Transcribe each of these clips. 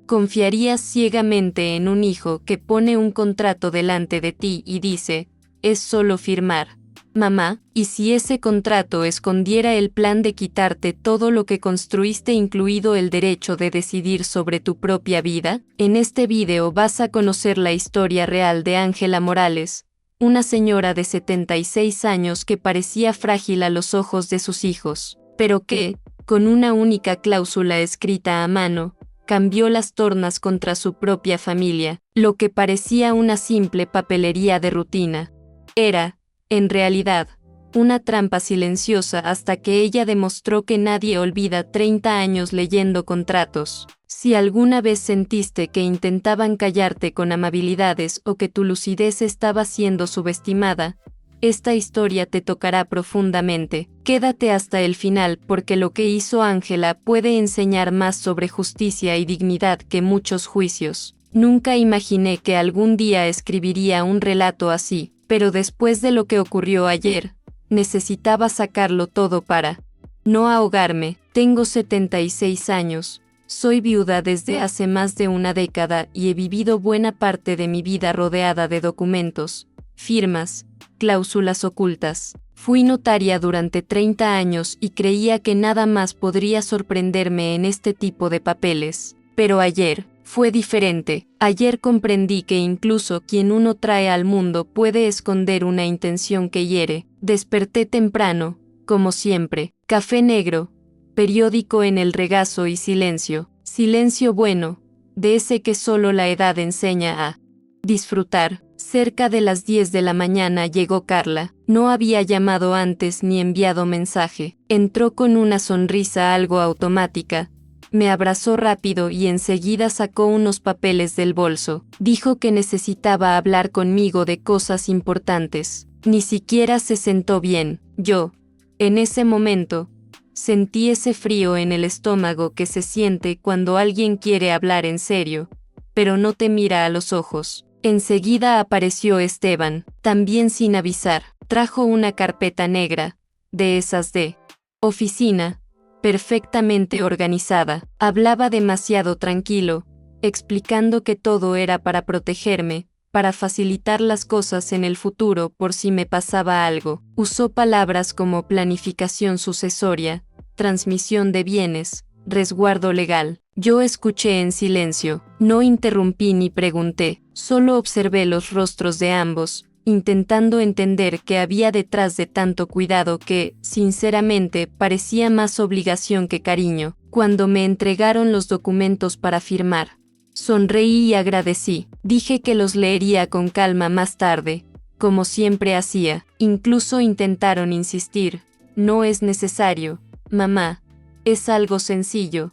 ¿Confiarías ciegamente en un hijo que pone un contrato delante de ti y dice, es solo firmar? Mamá, ¿y si ese contrato escondiera el plan de quitarte todo lo que construiste, incluido el derecho de decidir sobre tu propia vida? En este video vas a conocer la historia real de Ángela Morales, una señora de 76 años que parecía frágil a los ojos de sus hijos, pero que, con una única cláusula escrita a mano, cambió las tornas contra su propia familia. Lo que parecía una simple papelería de rutina era, en realidad, una trampa silenciosa hasta que ella demostró que nadie olvida 30 años leyendo contratos. Si alguna vez sentiste que intentaban callarte con amabilidades o que tu lucidez estaba siendo subestimada, esta historia te tocará profundamente. Quédate hasta el final porque lo que hizo Ángela puede enseñar más sobre justicia y dignidad que muchos juicios. Nunca imaginé que algún día escribiría un relato así, pero después de lo que ocurrió ayer, necesitaba sacarlo todo para no ahogarme. Tengo 76 años, soy viuda desde hace más de una década y he vivido buena parte de mi vida rodeada de documentos, firmas, cláusulas ocultas. Fui notaria durante 30 años y creía que nada más podría sorprenderme en este tipo de papeles. Pero ayer fue diferente. Ayer comprendí que incluso quien uno trae al mundo puede esconder una intención que hiere. Desperté temprano, como siempre, café negro, periódico en el regazo y silencio. Silencio bueno, de ese que solo la edad enseña a disfrutar. Cerca de las 10 de la mañana llegó Carla. No había llamado antes ni enviado mensaje. Entró con una sonrisa algo automática. Me abrazó rápido y enseguida sacó unos papeles del bolso. Dijo que necesitaba hablar conmigo de cosas importantes. Ni siquiera se sentó bien. Yo, en ese momento, sentí ese frío en el estómago que se siente cuando alguien quiere hablar en serio, pero no te mira a los ojos. Enseguida apareció Esteban, también sin avisar. Trajo una carpeta negra, de esas de oficina, perfectamente organizada. Hablaba demasiado tranquilo, explicando que todo era para protegerme, para facilitar las cosas en el futuro por si me pasaba algo. Usó palabras como planificación sucesoria, transmisión de bienes, resguardo legal. Yo escuché en silencio, no interrumpí ni pregunté, solo observé los rostros de ambos, intentando entender qué había detrás de tanto cuidado que, sinceramente, parecía más obligación que cariño. Cuando me entregaron los documentos para firmar, sonreí y agradecí. Dije que los leería con calma más tarde, como siempre hacía. Incluso intentaron insistir. No es necesario, mamá. Es algo sencillo.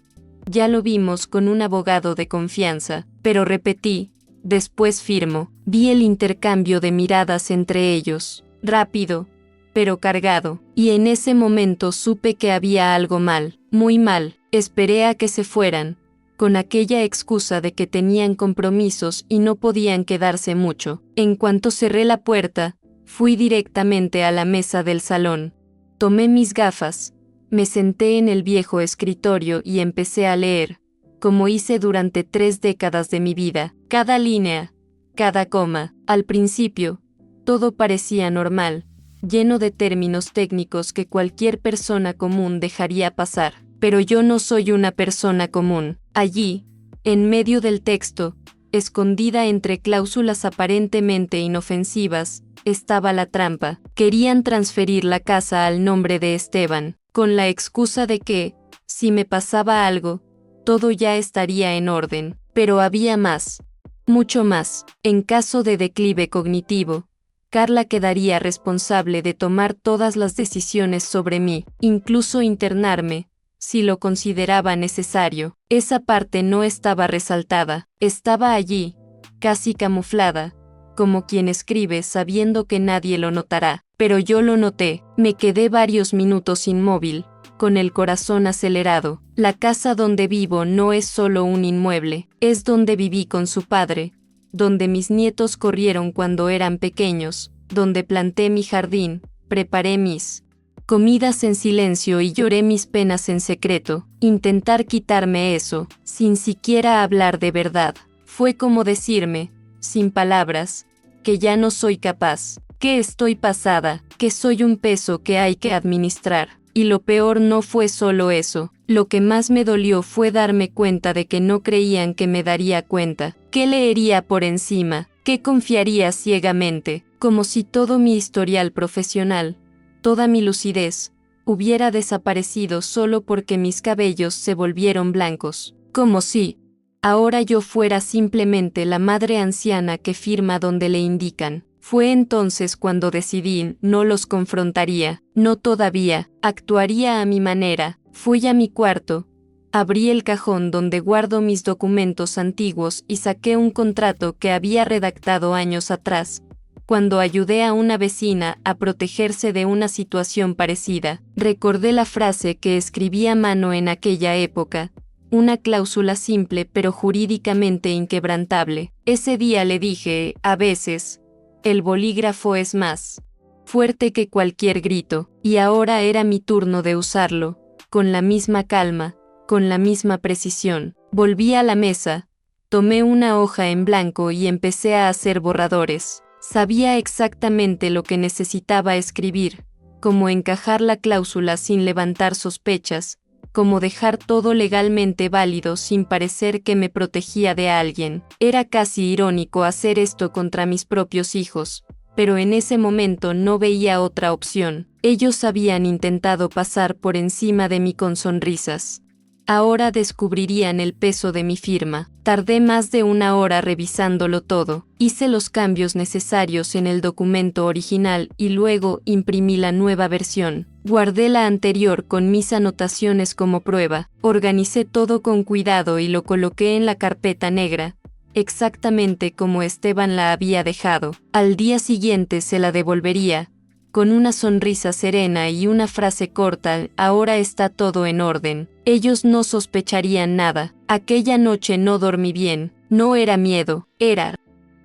Ya lo vimos con un abogado de confianza. Pero repetí, después firmo. Vi el intercambio de miradas entre ellos, rápido, pero cargado. Y en ese momento supe que había algo mal, muy mal. Esperé a que se fueran, con aquella excusa de que tenían compromisos y no podían quedarse mucho. En cuanto cerré la puerta, fui directamente a la mesa del salón. Tomé mis gafas, me senté en el viejo escritorio y empecé a leer, como hice durante 3 décadas de mi vida, cada línea, cada coma. Al principio, todo parecía normal, lleno de términos técnicos que cualquier persona común dejaría pasar. Pero yo no soy una persona común. Allí, en medio del texto, escondida entre cláusulas aparentemente inofensivas, estaba la trampa. Querían transferir la casa al nombre de Esteban, con la excusa de que, si me pasaba algo, todo ya estaría en orden. Pero había más, mucho más. En caso de declive cognitivo, Carla quedaría responsable de tomar todas las decisiones sobre mí, incluso internarme, si lo consideraba necesario. Esa parte no estaba resaltada, estaba allí, casi camuflada, como quien escribe sabiendo que nadie lo notará. Pero yo lo noté. Me quedé varios minutos inmóvil, con el corazón acelerado. La casa donde vivo no es solo un inmueble, es donde viví con su padre, donde mis nietos corrieron cuando eran pequeños, donde planté mi jardín, preparé mis Comidas en silencio y lloré mis penas en secreto. Intentar quitarme eso, sin siquiera hablar de verdad, fue como decirme, sin palabras, que ya no soy capaz, que estoy pasada, que soy un peso que hay que administrar. Y lo peor no fue solo eso, lo que más me dolió fue darme cuenta de que no creían que me daría cuenta, que leería por encima, que confiaría ciegamente, como si todo mi historial profesional, toda mi lucidez, hubiera desaparecido solo porque mis cabellos se volvieron blancos, como si ahora yo fuera simplemente la madre anciana que firma donde le indican. Fue entonces cuando decidí, no los confrontaría, no todavía, actuaría a mi manera. Fui a mi cuarto, abrí el cajón donde guardo mis documentos antiguos y saqué un contrato que había redactado años atrás, cuando ayudé a una vecina a protegerse de una situación parecida. Recordé la frase que escribí a mano en aquella época, una cláusula simple pero jurídicamente inquebrantable. Ese día le dije, a veces, el bolígrafo es más fuerte que cualquier grito, y ahora era mi turno de usarlo, con la misma calma, con la misma precisión. Volví a la mesa, tomé una hoja en blanco y empecé a hacer borradores. Sabía exactamente lo que necesitaba escribir, cómo encajar la cláusula sin levantar sospechas, cómo dejar todo legalmente válido sin parecer que me protegía de alguien. Era casi irónico hacer esto contra mis propios hijos, pero en ese momento no veía otra opción. Ellos habían intentado pasar por encima de mí con sonrisas. Ahora descubrirían el peso de mi firma. Tardé más de una hora revisándolo todo. Hice los cambios necesarios en el documento original y luego imprimí la nueva versión. Guardé la anterior con mis anotaciones como prueba. Organicé todo con cuidado y lo coloqué en la carpeta negra, exactamente como Esteban la había dejado. Al día siguiente se la devolvería, con una sonrisa serena y una frase corta, ahora está todo en orden. Ellos no sospecharían nada. Aquella noche no dormí bien. No era miedo, era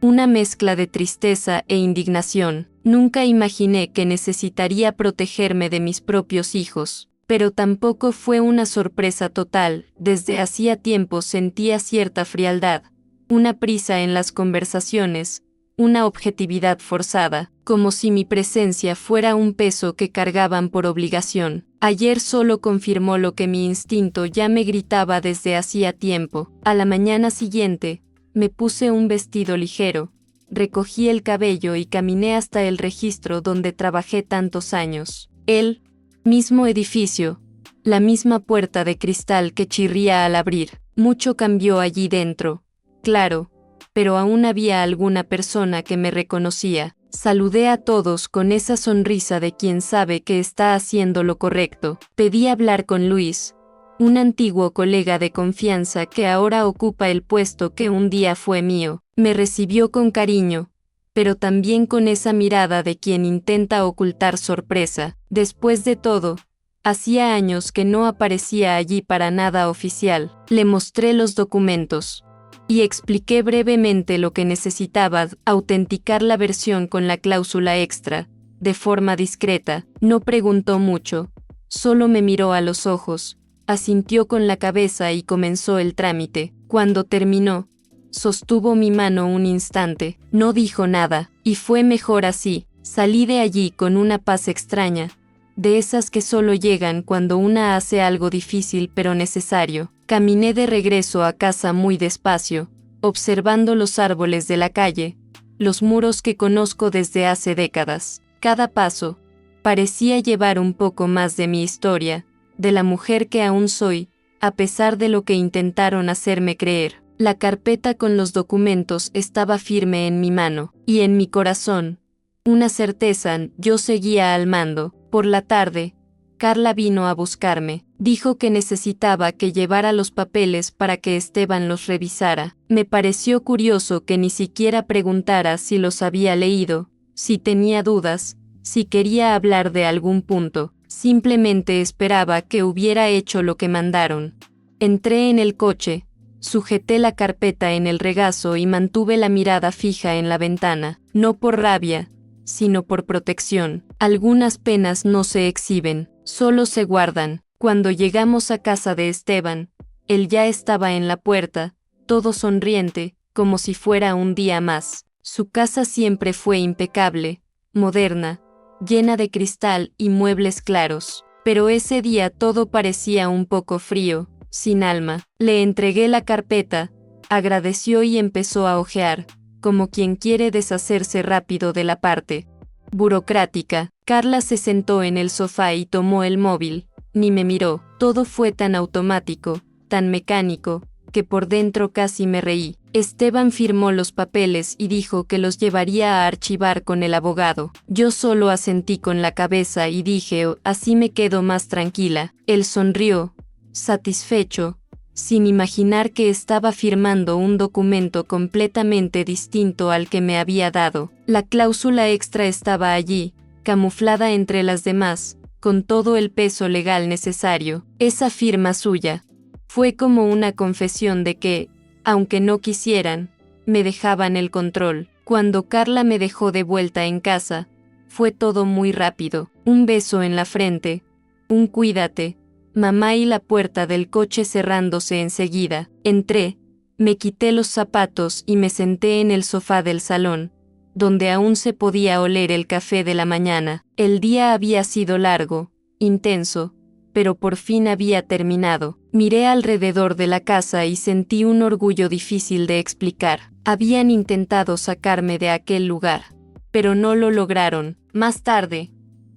una mezcla de tristeza e indignación. Nunca imaginé que necesitaría protegerme de mis propios hijos, pero tampoco fue una sorpresa total. Desde hacía tiempo sentía cierta frialdad, una prisa en las conversaciones, una objetividad forzada, como si mi presencia fuera un peso que cargaban por obligación. Ayer solo confirmó lo que mi instinto ya me gritaba desde hacía tiempo. A la mañana siguiente, me puse un vestido ligero, recogí el cabello y caminé hasta el registro donde trabajé tantos años. El mismo edificio, la misma puerta de cristal que chirría al abrir. Mucho cambió allí dentro, claro, pero aún había alguna persona que me reconocía. Saludé a todos con esa sonrisa de quien sabe que está haciendo lo correcto. Pedí hablar con Luis, un antiguo colega de confianza que ahora ocupa el puesto que un día fue mío. Me recibió con cariño, pero también con esa mirada de quien intenta ocultar sorpresa. Después de todo, hacía años que no aparecía allí para nada oficial. Le mostré los documentos y expliqué brevemente lo que necesitaba, autenticar la versión con la cláusula extra, de forma discreta. No preguntó mucho, solo me miró a los ojos, asintió con la cabeza y comenzó el trámite. Cuando terminó, sostuvo mi mano un instante, no dijo nada, y fue mejor así. Salí de allí con una paz extraña, de esas que solo llegan cuando una hace algo difícil pero necesario. Caminé de regreso a casa muy despacio, observando los árboles de la calle, los muros que conozco desde hace décadas. Cada paso parecía llevar un poco más de mi historia, de la mujer que aún soy, a pesar de lo que intentaron hacerme creer. La carpeta con los documentos estaba firme en mi mano, y en mi corazón, una certeza, yo seguía al mando. Por la tarde, Carla vino a buscarme. Dijo que necesitaba que llevara los papeles para que Esteban los revisara. Me pareció curioso que ni siquiera preguntara si los había leído, si tenía dudas, si quería hablar de algún punto. Simplemente esperaba que hubiera hecho lo que mandaron. Entré en el coche, sujeté la carpeta en el regazo y mantuve la mirada fija en la ventana, no por rabia, sino por protección. Algunas penas no se exhiben, solo se guardan. Cuando llegamos a casa de Esteban, él ya estaba en la puerta, todo sonriente, como si fuera un día más. Su casa siempre fue impecable, moderna, llena de cristal y muebles claros. Pero ese día todo parecía un poco frío, sin alma. Le entregué la carpeta, agradeció y empezó a hojear, como quien quiere deshacerse rápido de la parte burocrática. Carla se sentó en el sofá y tomó el móvil, ni me miró. Todo fue tan automático, tan mecánico, que por dentro casi me reí. Esteban firmó los papeles y dijo que los llevaría a archivar con el abogado. Yo solo asentí con la cabeza y dije, "Oh, así me quedo más tranquila". Él sonrió, satisfecho, sin imaginar que estaba firmando un documento completamente distinto al que me había dado. La cláusula extra estaba allí, camuflada entre las demás, con todo el peso legal necesario. Esa firma suya fue como una confesión de que, aunque no quisieran, me dejaban el control. Cuando Carla me dejó de vuelta en casa, fue todo muy rápido. Un beso en la frente, un cuídate, mamá, y la puerta del coche cerrándose enseguida. Entré, me quité los zapatos y me senté en el sofá del salón, donde aún se podía oler el café de la mañana. El día había sido largo, intenso, pero por fin había terminado. Miré alrededor de la casa y sentí un orgullo difícil de explicar. Habían intentado sacarme de aquel lugar, pero no lo lograron. Más tarde,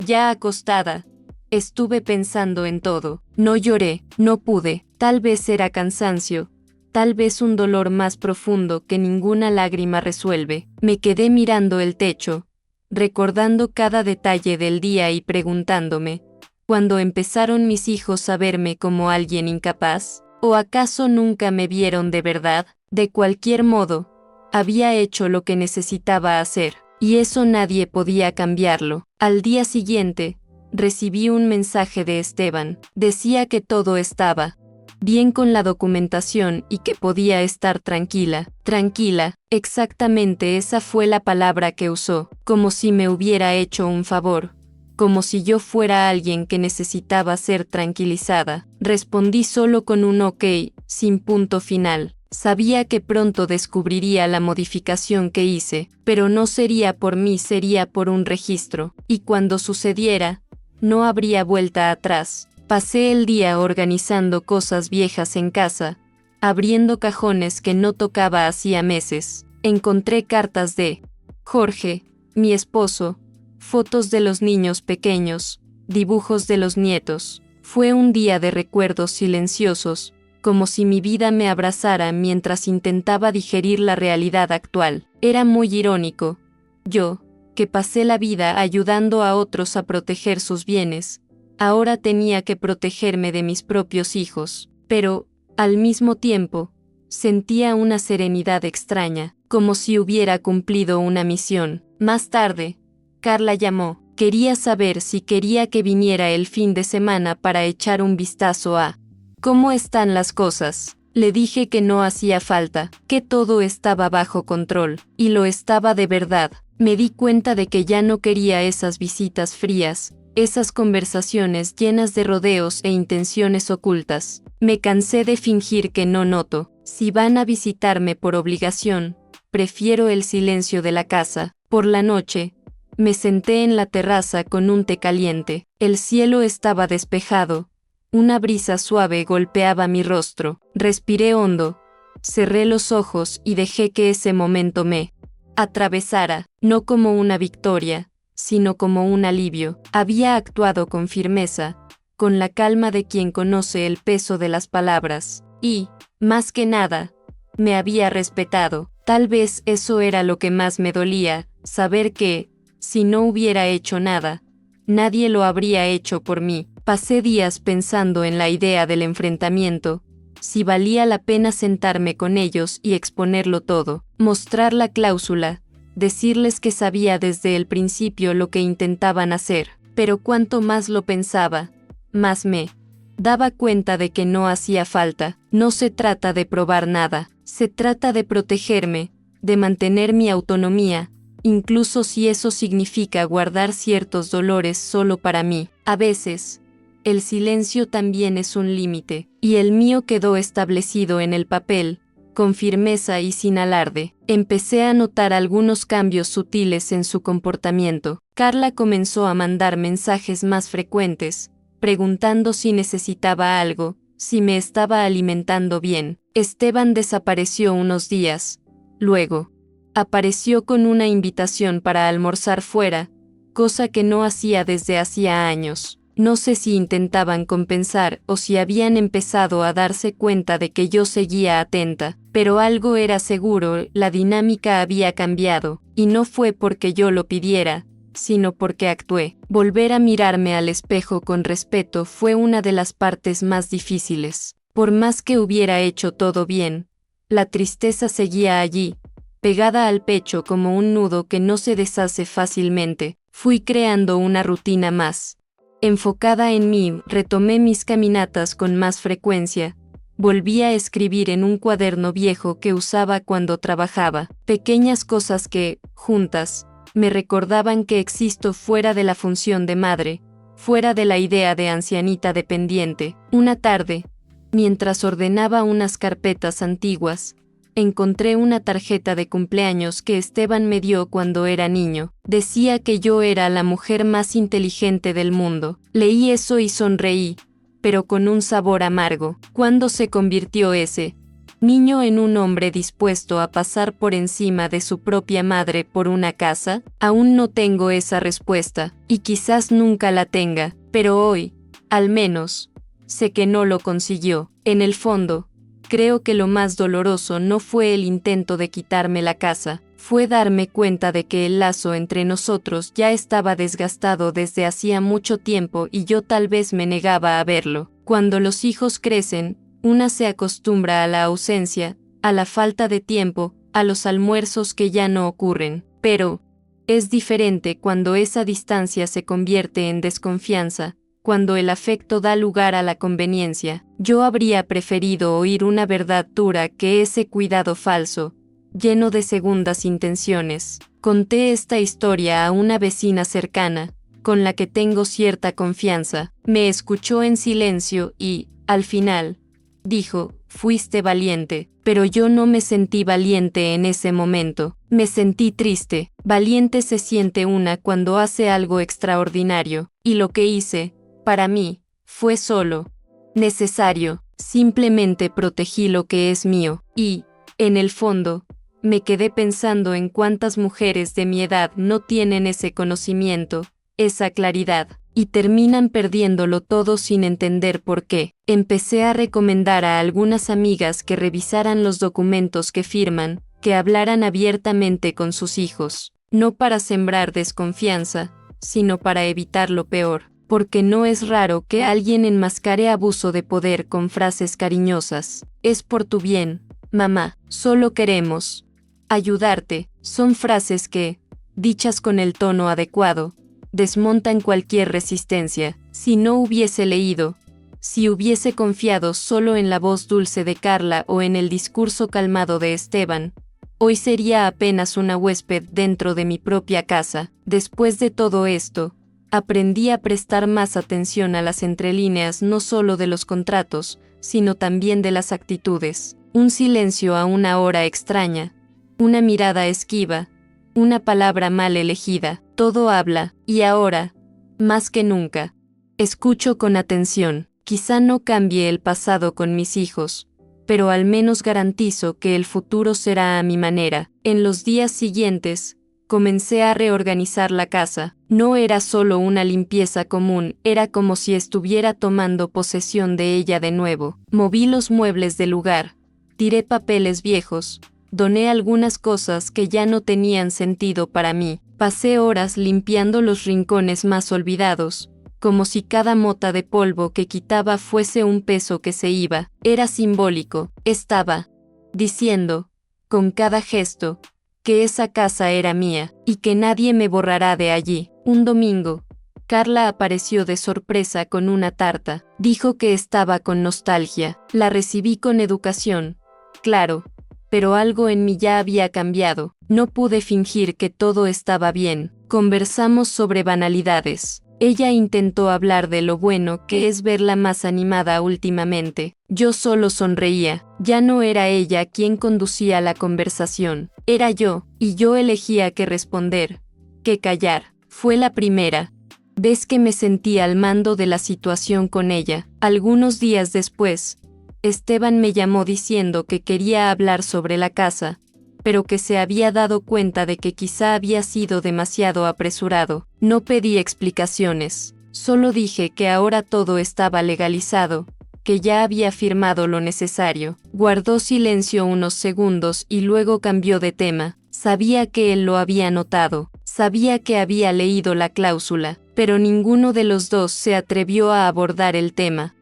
ya acostada, estuve pensando en todo. No lloré, no pude. Tal vez era cansancio, tal vez un dolor más profundo que ninguna lágrima resuelve. Me quedé mirando el techo, recordando cada detalle del día y preguntándome, ¿cuándo empezaron mis hijos a verme como alguien incapaz? ¿O acaso nunca me vieron de verdad? De cualquier modo, había hecho lo que necesitaba hacer, y eso nadie podía cambiarlo. Al día siguiente, recibí un mensaje de Esteban. Decía que todo estaba bien con la documentación y que podía estar tranquila. Tranquila, exactamente esa fue la palabra que usó, como si me hubiera hecho un favor, como si yo fuera alguien que necesitaba ser tranquilizada. Respondí solo con un ok, sin punto final. Sabía que pronto descubriría la modificación que hice, pero no sería por mí, sería por un registro, y cuando sucediera, no habría vuelta atrás. Pasé el día organizando cosas viejas en casa, abriendo cajones que no tocaba hacía meses. Encontré cartas de Jorge, mi esposo, fotos de los niños pequeños, dibujos de los nietos. Fue un día de recuerdos silenciosos, como si mi vida me abrazara mientras intentaba digerir la realidad actual. Era muy irónico. Yo, que pasé la vida ayudando a otros a proteger sus bienes, ahora tenía que protegerme de mis propios hijos. Pero, al mismo tiempo, sentía una serenidad extraña, como si hubiera cumplido una misión. Más tarde, Carla llamó. Quería saber si quería que viniera el fin de semana para echar un vistazo a ¿cómo están las cosas? Le dije que no hacía falta, que todo estaba bajo control, y lo estaba de verdad. Me di cuenta de que ya no quería esas visitas frías, esas conversaciones llenas de rodeos e intenciones ocultas. Me cansé de fingir que no noto. Si van a visitarme por obligación, prefiero el silencio de la casa. Por la noche, me senté en la terraza con un té caliente. El cielo estaba despejado. Una brisa suave golpeaba mi rostro. Respiré hondo, cerré los ojos y dejé que ese momento me atravesara, no como una victoria, sino como un alivio. Había actuado con firmeza, con la calma de quien conoce el peso de las palabras, y, más que nada, me había respetado. Tal vez eso era lo que más me dolía, saber que, si no hubiera hecho nada, nadie lo habría hecho por mí. Pasé días pensando en la idea del enfrentamiento, si valía la pena sentarme con ellos y exponerlo todo, mostrar la cláusula, decirles que sabía desde el principio lo que intentaban hacer. Pero cuanto más lo pensaba, más me daba cuenta de que no hacía falta. No se trata de probar nada, se trata de protegerme, de mantener mi autonomía, incluso si eso significa guardar ciertos dolores solo para mí. A veces, el silencio también es un límite, y el mío quedó establecido en el papel, con firmeza y sin alarde. Empecé a notar algunos cambios sutiles en su comportamiento. Carla comenzó a mandar mensajes más frecuentes, preguntando si necesitaba algo, si me estaba alimentando bien. Esteban desapareció unos días. Luego, apareció con una invitación para almorzar fuera, cosa que no hacía desde hacía años. No sé si intentaban compensar o si habían empezado a darse cuenta de que yo seguía atenta, pero algo era seguro, la dinámica había cambiado, y no fue porque yo lo pidiera, sino porque actué. Volver a mirarme al espejo con respeto fue una de las partes más difíciles. Por más que hubiera hecho todo bien, la tristeza seguía allí, pegada al pecho como un nudo que no se deshace fácilmente. Fui creando una rutina más enfocada en mí, retomé mis caminatas con más frecuencia, volví a escribir en un cuaderno viejo que usaba cuando trabajaba, pequeñas cosas que, juntas, me recordaban que existo fuera de la función de madre, fuera de la idea de ancianita dependiente. Una tarde, mientras ordenaba unas carpetas antiguas, encontré una tarjeta de cumpleaños que Esteban me dio cuando era niño. Decía que yo era la mujer más inteligente del mundo. Leí eso y sonreí, pero con un sabor amargo. ¿Cuándo se convirtió ese niño en un hombre dispuesto a pasar por encima de su propia madre por una casa? Aún no tengo esa respuesta, y quizás nunca la tenga, pero hoy, al menos, sé que no lo consiguió. En el fondo, creo que lo más doloroso no fue el intento de quitarme la casa, fue darme cuenta de que el lazo entre nosotros ya estaba desgastado desde hacía mucho tiempo y yo tal vez me negaba a verlo. Cuando los hijos crecen, una se acostumbra a la ausencia, a la falta de tiempo, a los almuerzos que ya no ocurren. Pero es diferente cuando esa distancia se convierte en desconfianza, cuando el afecto da lugar a la conveniencia. Yo habría preferido oír una verdad dura que ese cuidado falso, lleno de segundas intenciones. Conté esta historia a una vecina cercana, con la que tengo cierta confianza. Me escuchó en silencio y, al final, dijo: fuiste valiente, pero yo no me sentí valiente en ese momento. Me sentí triste. Valiente se siente una cuando hace algo extraordinario, y lo que hice, para mí, fue solo necesario. Simplemente protegí lo que es mío, y, en el fondo, me quedé pensando en cuántas mujeres de mi edad no tienen ese conocimiento, esa claridad, y terminan perdiéndolo todo sin entender por qué. Empecé a recomendar a algunas amigas que revisaran los documentos que firman, que hablaran abiertamente con sus hijos, no para sembrar desconfianza, sino para evitar lo peor. Porque no es raro que alguien enmascare abuso de poder con frases cariñosas. Es por tu bien, mamá, solo queremos ayudarte. Son frases que, dichas con el tono adecuado, desmontan cualquier resistencia. Si no hubiese leído, si hubiese confiado solo en la voz dulce de Carla o en el discurso calmado de Esteban, hoy sería apenas una huésped dentro de mi propia casa. Después de todo esto, aprendí a prestar más atención a las entrelíneas no solo de los contratos, sino también de las actitudes. Un silencio a una hora extraña, una mirada esquiva, una palabra mal elegida, todo habla, y ahora, más que nunca, escucho con atención. Quizá no cambie el pasado con mis hijos, pero al menos garantizo que el futuro será a mi manera. En los días siguientes, comencé a reorganizar la casa. No era solo una limpieza común, era como si estuviera tomando posesión de ella de nuevo. Moví los muebles del lugar, tiré papeles viejos, doné algunas cosas que ya no tenían sentido para mí. Pasé horas limpiando los rincones más olvidados, como si cada mota de polvo que quitaba fuese un peso que se iba. Era simbólico. Estaba diciendo, con cada gesto, que esa casa era mía, y que nadie me borrará de allí. Un domingo, Carla apareció de sorpresa con una tarta. Dijo que estaba con nostalgia. La recibí con educación, claro, pero algo en mí ya había cambiado. No pude fingir que todo estaba bien. Conversamos sobre banalidades. Ella intentó hablar de lo bueno que es verla más animada últimamente. Yo solo sonreía. Ya no era ella quien conducía la conversación. Era yo, y yo elegía qué responder, qué callar. Fue la primera vez que me sentí al mando de la situación con ella. Algunos días después, Esteban me llamó diciendo que quería hablar sobre la casa, pero que se había dado cuenta de que quizá había sido demasiado apresurado. No pedí explicaciones, solo dije que ahora todo estaba legalizado, que ya había firmado lo necesario. Guardó silencio unos segundos y luego cambió de tema. Sabía que él lo había notado, sabía que había leído la cláusula, pero ninguno de los dos se atrevió a abordar el tema.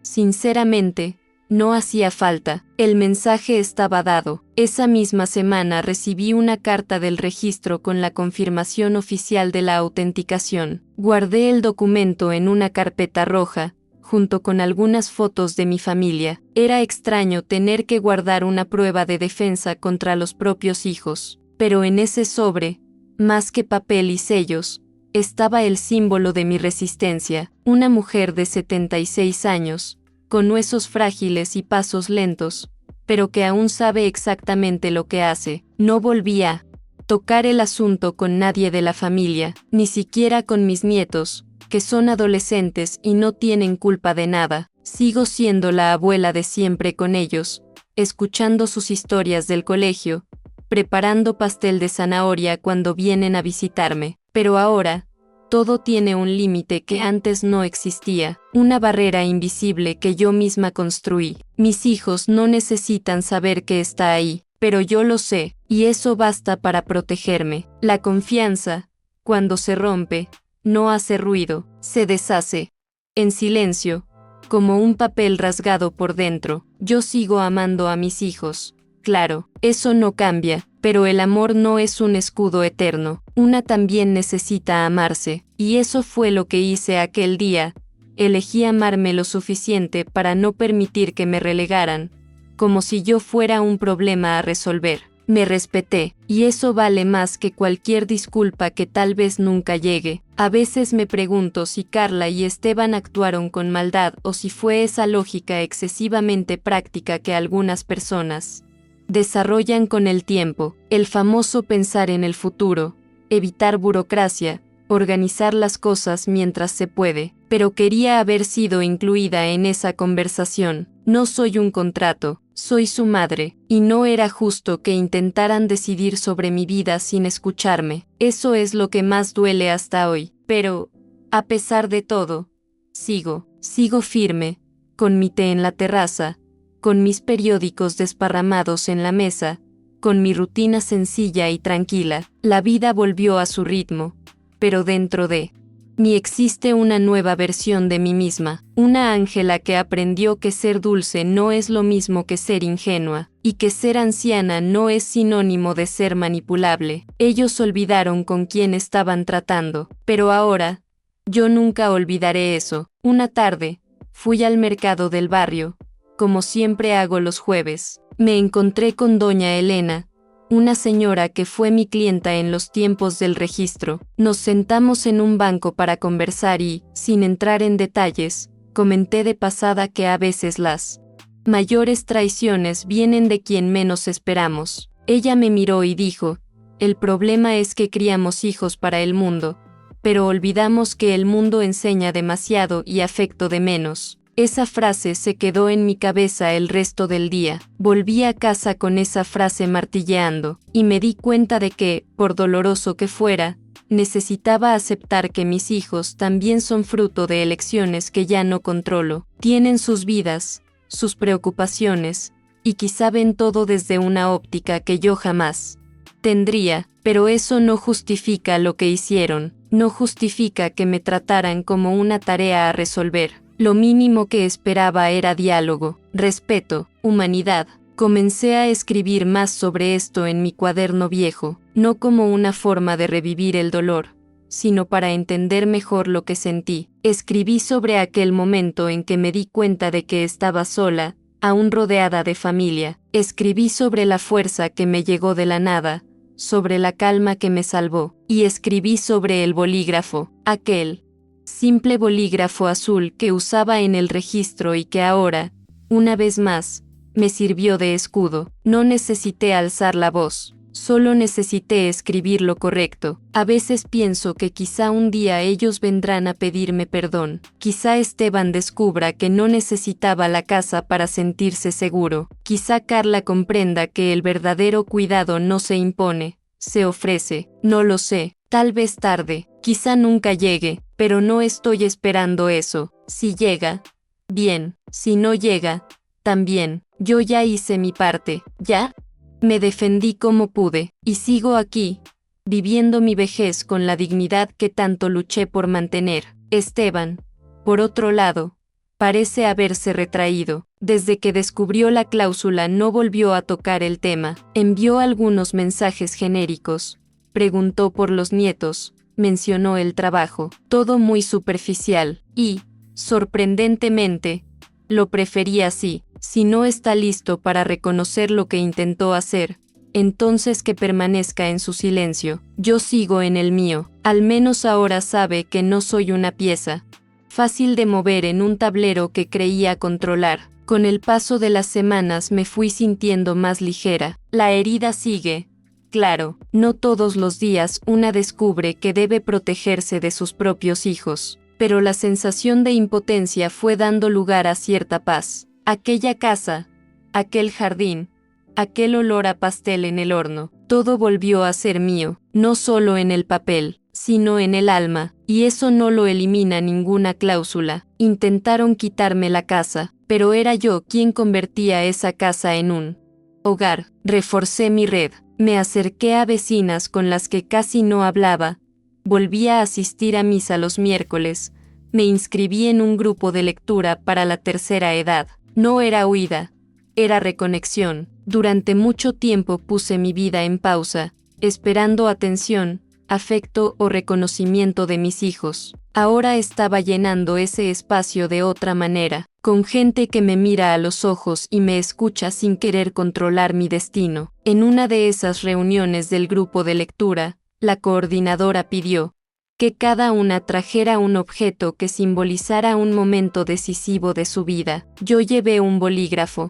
Sinceramente, no hacía falta. El mensaje estaba dado. Esa misma semana recibí una carta del registro con la confirmación oficial de la autenticación. Guardé el documento en una carpeta roja, junto con algunas fotos de mi familia. Era extraño tener que guardar una prueba de defensa contra los propios hijos, pero en ese sobre, más que papel y sellos, estaba el símbolo de mi resistencia, una mujer de 76 años, con huesos frágiles y pasos lentos, pero que aún sabe exactamente lo que hace. No volví a tocar el asunto con nadie de la familia, ni siquiera con mis nietos, que son adolescentes y no tienen culpa de nada. Sigo siendo la abuela de siempre con ellos, escuchando sus historias del colegio, preparando pastel de zanahoria cuando vienen a visitarme. Pero ahora, todo tiene un límite que antes no existía, una barrera invisible que yo misma construí. Mis hijos no necesitan saber que está ahí, pero yo lo sé, y eso basta para protegerme. La confianza, cuando se rompe, no hace ruido, se deshace. En silencio, como un papel rasgado por dentro. Yo sigo amando a mis hijos. Claro, eso no cambia, pero el amor no es un escudo eterno. Una también necesita amarse, y eso fue lo que hice aquel día. Elegí amarme lo suficiente para no permitir que me relegaran, como si yo fuera un problema a resolver. Me respeté, y eso vale más que cualquier disculpa que tal vez nunca llegue. A veces me pregunto si Carla y Esteban actuaron con maldad o si fue esa lógica excesivamente práctica que algunas personas desarrollan con el tiempo, el famoso pensar en el futuro, evitar burocracia, organizar las cosas mientras se puede, pero quería haber sido incluida en esa conversación. No soy un contrato, soy su madre, y no era justo que intentaran decidir sobre mi vida sin escucharme. Eso es lo que más duele hasta hoy, pero, a pesar de todo, sigo firme, con mi té en la terraza, con mis periódicos desparramados en la mesa, con mi rutina sencilla y tranquila. La vida volvió a su ritmo, pero dentro de mí existe una nueva versión de mí misma, una Ángela que aprendió que ser dulce no es lo mismo que ser ingenua, y que ser anciana no es sinónimo de ser manipulable. Ellos olvidaron con quién estaban tratando, pero ahora, yo nunca olvidaré eso. Una tarde, fui al mercado del barrio, como siempre hago los jueves. Me encontré con doña Elena, una señora que fue mi clienta en los tiempos del registro. Nos sentamos en un banco para conversar y, sin entrar en detalles, comenté de pasada que a veces las mayores traiciones vienen de quien menos esperamos. Ella me miró y dijo, el problema es que criamos hijos para el mundo, pero olvidamos que el mundo enseña demasiado y afecto de menos. Esa frase se quedó en mi cabeza el resto del día. Volví a casa con esa frase martilleando, y me di cuenta de que, por doloroso que fuera, necesitaba aceptar que mis hijos también son fruto de elecciones que ya no controlo. Tienen sus vidas, sus preocupaciones, y quizá ven todo desde una óptica que yo jamás tendría, pero eso no justifica lo que hicieron, no justifica que me trataran como una tarea a resolver. Lo mínimo que esperaba era diálogo, respeto, humanidad. Comencé a escribir más sobre esto en mi cuaderno viejo, no como una forma de revivir el dolor, sino para entender mejor lo que sentí. Escribí sobre aquel momento en que me di cuenta de que estaba sola, aún rodeada de familia. Escribí sobre la fuerza que me llegó de la nada, sobre la calma que me salvó, y escribí sobre el bolígrafo, aquel simple bolígrafo azul que usaba en el registro y que ahora, una vez más, me sirvió de escudo. No necesité alzar la voz, solo necesité escribir lo correcto. A veces pienso que quizá un día ellos vendrán a pedirme perdón. Quizá Esteban descubra que no necesitaba la casa para sentirse seguro. Quizá Carla comprenda que el verdadero cuidado no se impone, se ofrece. No lo sé, tal vez tarde, quizá nunca llegue, pero no estoy esperando eso. Si llega, bien, si no llega, también. Yo ya hice mi parte, ¿ya? Me defendí como pude, y sigo aquí, viviendo mi vejez con la dignidad que tanto luché por mantener. Esteban, por otro lado, parece haberse retraído. Desde que descubrió la cláusula no volvió a tocar el tema. Envió algunos mensajes genéricos, preguntó por los nietos, mencionó el trabajo, todo muy superficial, y, sorprendentemente, lo prefería así. Si no está listo para reconocer lo que intentó hacer, entonces que permanezca en su silencio. Yo sigo en el mío. Al menos ahora sabe que no soy una pieza fácil de mover en un tablero que creía controlar. Con el paso de las semanas me fui sintiendo más ligera. La herida sigue. Claro, no todos los días una descubre que debe protegerse de sus propios hijos, pero la sensación de impotencia fue dando lugar a cierta paz. Aquella casa, aquel jardín, aquel olor a pastel en el horno, todo volvió a ser mío, no solo en el papel, sino en el alma, y eso no lo elimina ninguna cláusula. Intentaron quitarme la casa, pero era yo quien convertía esa casa en un hogar. Reforcé mi red, me acerqué a vecinas con las que casi no hablaba, volví a asistir a misa los miércoles, me inscribí en un grupo de lectura para la tercera edad. No era huida, era reconexión. Durante mucho tiempo puse mi vida en pausa, esperando atención, afecto o reconocimiento de mis hijos. Ahora estaba llenando ese espacio de otra manera, con gente que me mira a los ojos y me escucha sin querer controlar mi destino. En una de esas reuniones del grupo de lectura, la coordinadora pidió que cada una trajera un objeto que simbolizara un momento decisivo de su vida. Yo llevé un bolígrafo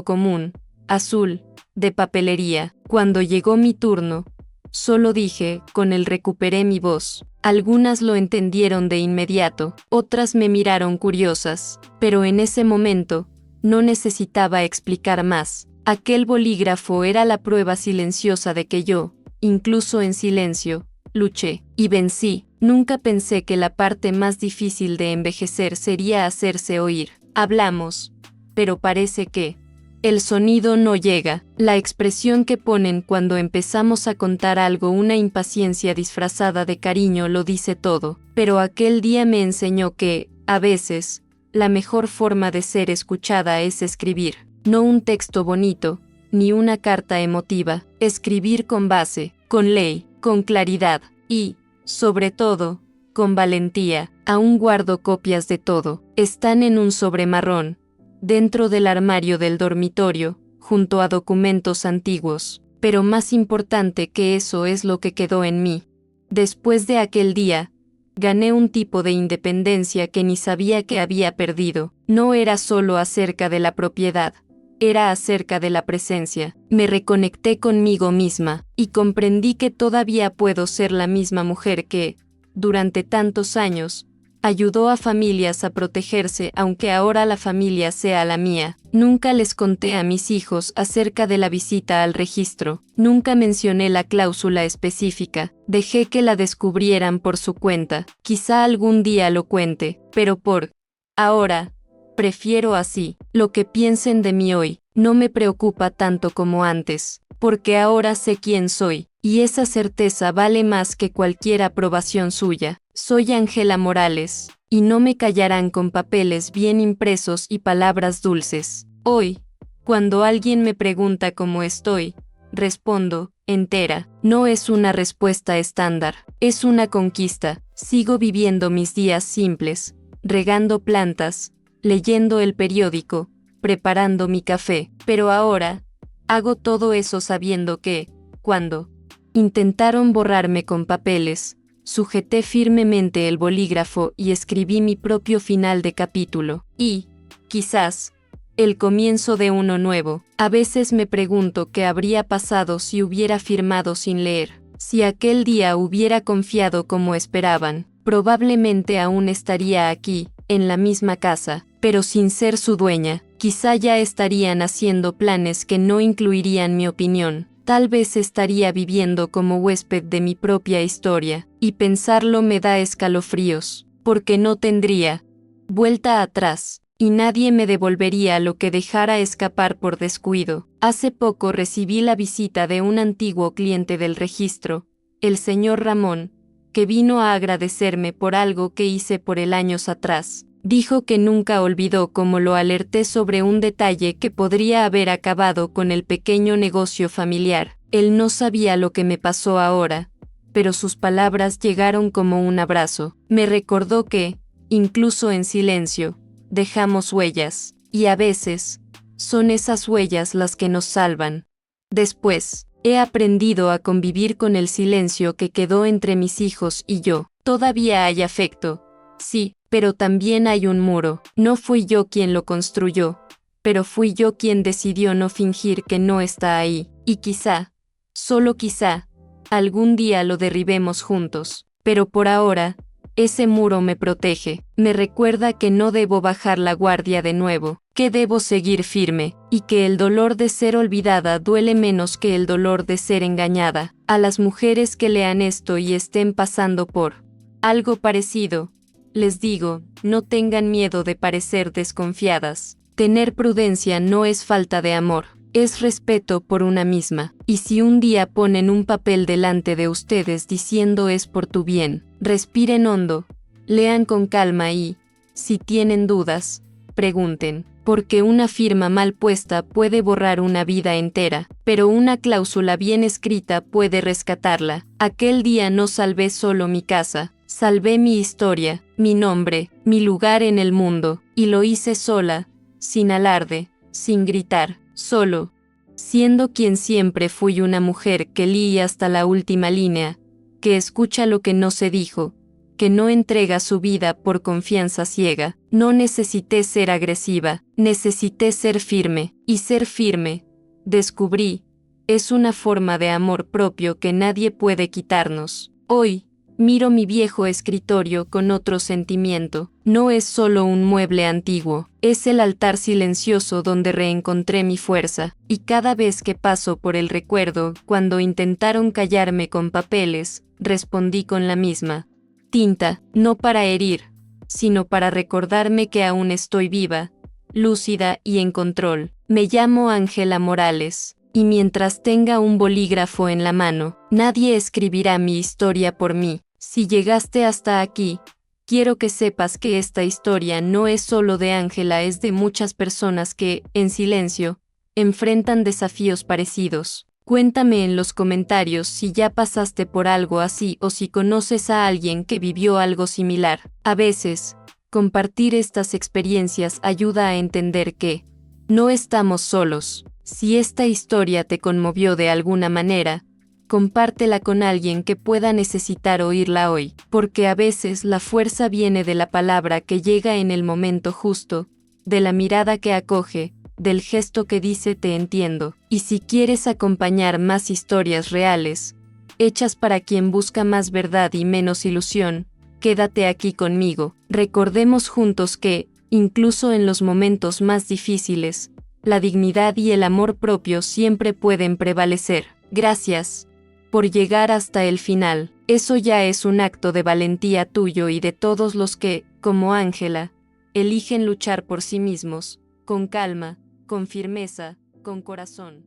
común, azul, de papelería. Cuando llegó mi turno, solo dije, con él recuperé mi voz. Algunas lo entendieron de inmediato, otras me miraron curiosas, pero en ese momento, no necesitaba explicar más. Aquel bolígrafo era la prueba silenciosa de que yo, incluso en silencio, luché y vencí. Nunca pensé que la parte más difícil de envejecer sería hacerse oír. Hablamos, pero parece que el sonido no llega. La expresión que ponen cuando empezamos a contar algo, una impaciencia disfrazada de cariño, lo dice todo. Pero aquel día me enseñó que, a veces, la mejor forma de ser escuchada es escribir. No un texto bonito, ni una carta emotiva. Escribir con base, con ley, con claridad y, sobre todo, con valentía. Aún guardo copias de todo. Están en un sobre marrón, dentro del armario del dormitorio, junto a documentos antiguos. Pero más importante que eso es lo que quedó en mí. Después de aquel día, gané un tipo de independencia que ni sabía que había perdido. No era solo acerca de la propiedad, era acerca de la presencia. Me reconecté conmigo misma, y comprendí que todavía puedo ser la misma mujer que, durante tantos años, ayudó a familias a protegerse, aunque ahora la familia sea la mía. Nunca les conté a mis hijos acerca de la visita al registro, nunca mencioné la cláusula específica, dejé que la descubrieran por su cuenta. Quizá algún día lo cuente, pero por ahora, prefiero así. Lo que piensen de mí hoy no me preocupa tanto como antes, porque ahora sé quién soy, y esa certeza vale más que cualquier aprobación suya. Soy Ángela Morales, y no me callarán con papeles bien impresos y palabras dulces. Hoy, cuando alguien me pregunta cómo estoy, respondo, entera. No es una respuesta estándar, es una conquista. Sigo viviendo mis días simples, regando plantas, leyendo el periódico, preparando mi café, pero ahora, hago todo eso sabiendo que, cuando intentaron borrarme con papeles, sujeté firmemente el bolígrafo y escribí mi propio final de capítulo, y, quizás, el comienzo de uno nuevo. A veces me pregunto qué habría pasado si hubiera firmado sin leer. Si aquel día hubiera confiado como esperaban, probablemente aún estaría aquí, en la misma casa, pero sin ser su dueña. Quizá ya estarían haciendo planes que no incluirían mi opinión. Tal vez estaría viviendo como huésped de mi propia historia, y pensarlo me da escalofríos, porque no tendría vuelta atrás, y nadie me devolvería lo que dejara escapar por descuido. Hace poco recibí la visita de un antiguo cliente del registro, el señor Ramón, que vino a agradecerme por algo que hice por él años atrás. Dijo que nunca olvidó cómo lo alerté sobre un detalle que podría haber acabado con el pequeño negocio familiar. Él no sabía lo que me pasó ahora, pero sus palabras llegaron como un abrazo. Me recordó que, incluso en silencio, dejamos huellas, y a veces, son esas huellas las que nos salvan. Después, he aprendido a convivir con el silencio que quedó entre mis hijos y yo. Todavía hay afecto, sí, pero también hay un muro. No fui yo quien lo construyó, pero fui yo quien decidió no fingir que no está ahí, y quizá, solo quizá, algún día lo derribemos juntos, pero por ahora, ese muro me protege, me recuerda que no debo bajar la guardia de nuevo, que debo seguir firme, y que el dolor de ser olvidada duele menos que el dolor de ser engañada. A las mujeres que lean esto y estén pasando por algo parecido, les digo, no tengan miedo de parecer desconfiadas. Tener prudencia no es falta de amor, es respeto por una misma. Y si un día ponen un papel delante de ustedes diciendo es por tu bien, respiren hondo, lean con calma y, si tienen dudas, pregunten, porque una firma mal puesta puede borrar una vida entera, pero una cláusula bien escrita puede rescatarla. Aquel día no salvé solo mi casa, salvé mi historia, mi nombre, mi lugar en el mundo, y lo hice sola, sin alarde, sin gritar, solo, siendo quien siempre fui una mujer que lee hasta la última línea, que escucha lo que no se dijo, que no entrega su vida por confianza ciega. No necesité ser agresiva, necesité ser firme, y ser firme, descubrí, es una forma de amor propio que nadie puede quitarnos. Hoy, miro mi viejo escritorio con otro sentimiento. No es solo un mueble antiguo, es el altar silencioso donde reencontré mi fuerza, y cada vez que paso por el recuerdo, cuando intentaron callarme con papeles, respondí con la misma tinta, no para herir, sino para recordarme que aún estoy viva, lúcida y en control. Me llamo Ángela Morales. Y mientras tenga un bolígrafo en la mano, nadie escribirá mi historia por mí. Si llegaste hasta aquí, quiero que sepas que esta historia no es solo de Ángela, es de muchas personas que, en silencio, enfrentan desafíos parecidos. Cuéntame en los comentarios si ya pasaste por algo así o si conoces a alguien que vivió algo similar. A veces, compartir estas experiencias ayuda a entender que no estamos solos. Si esta historia te conmovió de alguna manera, compártela con alguien que pueda necesitar oírla hoy, porque a veces la fuerza viene de la palabra que llega en el momento justo, de la mirada que acoge, del gesto que dice te entiendo. Y si quieres acompañar más historias reales, hechas para quien busca más verdad y menos ilusión, quédate aquí conmigo. Recordemos juntos que, incluso en los momentos más difíciles, la dignidad y el amor propio siempre pueden prevalecer. Gracias por llegar hasta el final. Eso ya es un acto de valentía tuyo y de todos los que, como Ángela, eligen luchar por sí mismos, con calma, con firmeza, con corazón.